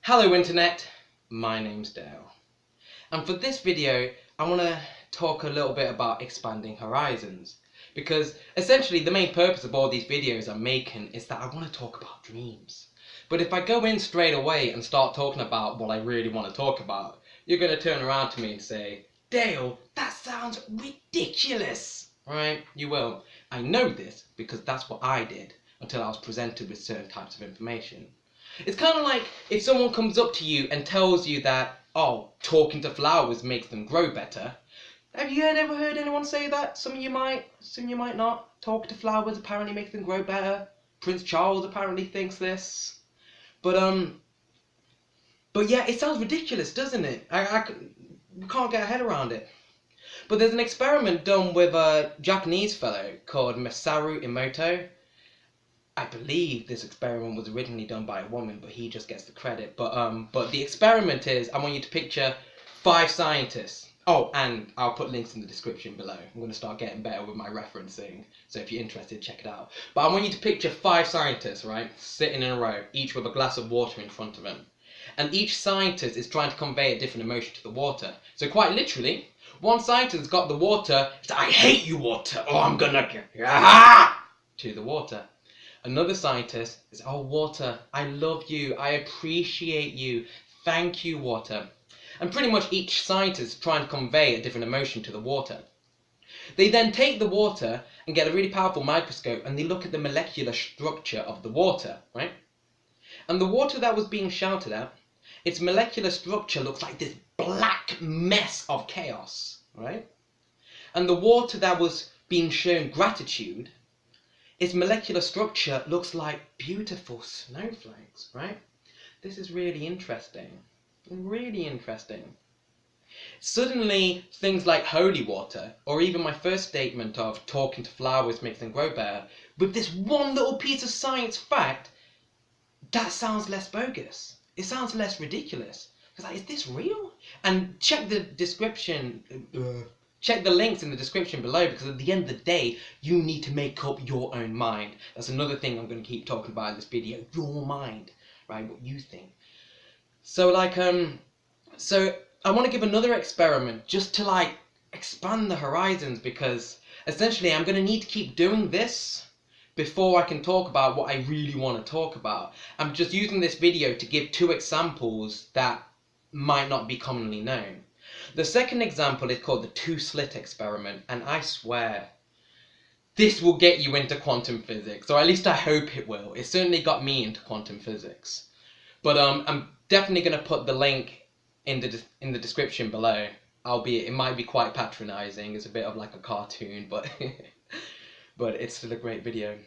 Hello Internet, my name's Dale, and for this video I want to talk a little bit about expanding horizons, because essentially the main purpose of all these videos I'm making is that I want to talk about dreams. But if I go in straight away and start talking about what I really want to talk about, you're going to turn around to me and say, Dale, that sounds ridiculous! Right? You will. I know this because that's what I did until I was presented with certain types of information. It's kind of like if someone comes up to you and tells you that, oh, talking to flowers makes them grow better. Have you ever heard anyone say that? Some of you might not. Talk to flowers apparently makes them grow better. Prince Charles apparently thinks this. But yeah, it sounds ridiculous, doesn't it? We can't get our head around it. But there's an experiment done with a Japanese fellow called Masaru Emoto. I believe this experiment was originally done by a woman, but he just gets the credit. But the experiment is, I want you to picture 5 scientists. Oh, and I'll put links in the description below. I'm going to start getting better with my referencing, so if you're interested, check it out. But I want you to picture 5 scientists, right, sitting in a row, each with a glass of water in front of them. And each scientist is trying to convey a different emotion to the water. So quite literally, one scientist has got the water, it's like, I hate you, water, or I'm gonna get to the water. Another scientist is, oh, water, I love you, I appreciate you, thank you, water. And pretty much each scientist is trying to convey a different emotion to the water. They then take the water and get a really powerful microscope and they look at the molecular structure of the water, right? And the water that was being shouted at, its molecular structure looks like this black mess of chaos, right? And the water that was being shown gratitude, its molecular structure looks like beautiful snowflakes, right? This is really interesting. Really interesting. Suddenly, things like holy water, or even my first statement of talking to flowers makes them grow better, with this one little piece of science fact, that sounds less bogus. It sounds less ridiculous. It's like, is this real? And check the description. Check the links in the description below, because at the end of the day, you need to make up your own mind. That's another thing I'm going to keep talking about in this video. Your mind, right? What you think. So so I want to give another experiment just to expand the horizons, because essentially I'm going to need to keep doing this before I can talk about what I really want to talk about. I'm just using this video to give 2 examples that might not be commonly known. The second example is called the 2 Slit Experiment, and I swear, this will get you into quantum physics, or at least I hope it will. It certainly got me into quantum physics. But I'm definitely going to put the link in the description below, albeit it might be quite patronizing. It's a bit of like a cartoon, but but it's still a great video.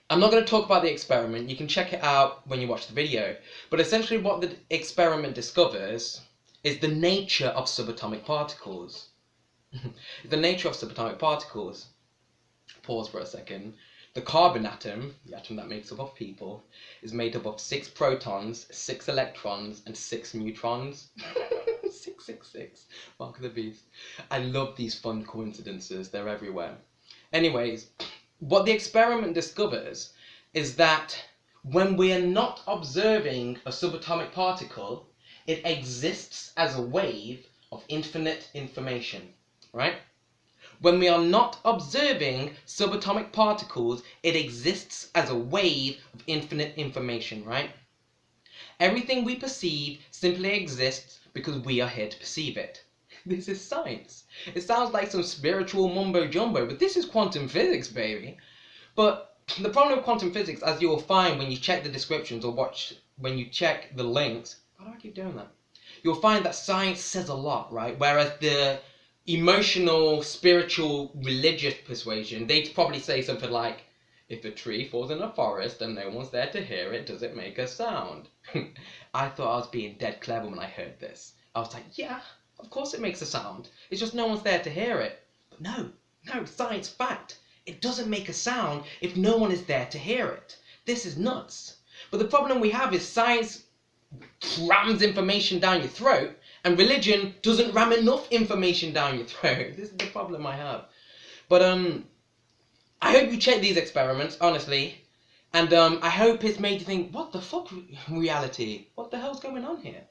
I'm not going to talk about the experiment. You can check it out when you watch the video. But essentially what the experiment discovers is the nature of subatomic particles. The nature of subatomic particles. Pause for a second. The carbon atom, the atom that makes up of people, is made up of 6 protons, 6 electrons, and 6 neutrons. 666. Mark of the beast. I love these fun coincidences. They're everywhere. Anyways, what the experiment discovers is that when we are not observing a subatomic particle, it exists as a wave of infinite information, right? When we are not observing subatomic particles, it exists as a wave of infinite information, right? Everything we perceive simply exists because we are here to perceive it. This is science. It sounds like some spiritual mumbo-jumbo, but this is quantum physics, baby. But the problem with quantum physics, as you will find when you check the descriptions or when you check the links, why do I keep doing that? You'll find that science says a lot, right? Whereas the emotional, spiritual, religious persuasion, they'd probably say something like, if a tree falls in a forest and no one's there to hear it, does it make a sound? I thought I was being dead clever when I heard this. I was like, yeah, of course it makes a sound. It's just no one's there to hear it. But no, science fact. It doesn't make a sound if no one is there to hear it. This is nuts. But the problem we have is science rams information down your throat, and religion doesn't ram enough information down your throat. This is the problem I have. But I hope you check these experiments, honestly, And I hope it's made you think, what the fuck, reality? What the hell's going on here?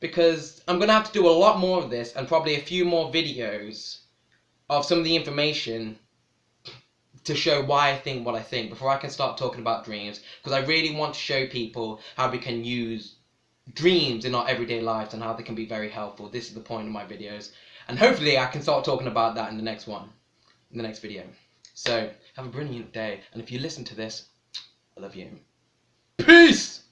Because I'm going to have to do a lot more of this, and probably a few more videos of some of the information to show why I think what I think before I can start talking about dreams. Because I really want to show people how we can use dreams in our everyday lives and how they can be very helpful. This is the point of my videos. And hopefully I can start talking about that in the next one, in the next video. So, have a brilliant day. And if you listen to this, I love you. Peace!